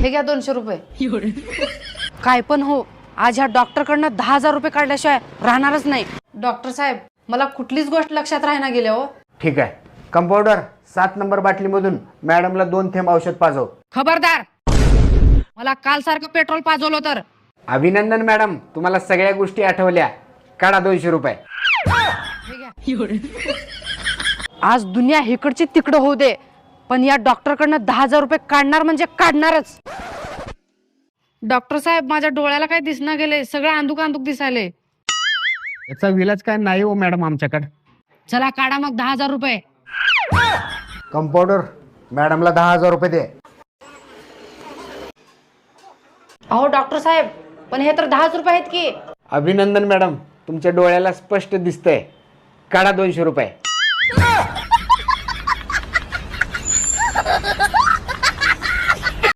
हे घ्या 200 रुपये. काय पण हो, आज ह्या डॉक्टरकडनं 10,000 रुपये काढल्याशिवाय राहणारच नाही. डॉक्टर साहेब, मला कुठलीच गोष्ट लक्षात राहणार गेल्या हो. ठीक आहे. कंपाऊंडर, 7 नंबर बाटलीमधून मॅडमला 2 थेंब औषध पाजव. खबरदार, मला काल सारखं पेट्रोल पाजवलं तर. अभिनंदन मॅडम, तुम्हाला सगळ्या गोष्टी आठवल्या. काढा 200 रुपये. आज दुनिया इकडची तिकडं होऊ दे, पण या डॉक्टरकडनं 10,000 रुपये काढणार म्हणजे काढणारच. डॉक्टर साहेब, माझ्या डोळ्याला काय दिसना गेले, सगळं अंधुक अंधुक दिसायले. याचा विलाज काय नाही हो मॅडम आमच्याकडे. चला काढा मग 10,000 रुपये. कंपाऊंडर, मॅडमला 10,000 रुपये दे. अहो डॉक्टर साहेब, पण हे तर 10 रुपये आहेत की. अभिनंदन मॅडम, तुमच्या डोळ्याला स्पष्ट दिसतंय. काढा 200 रुपये.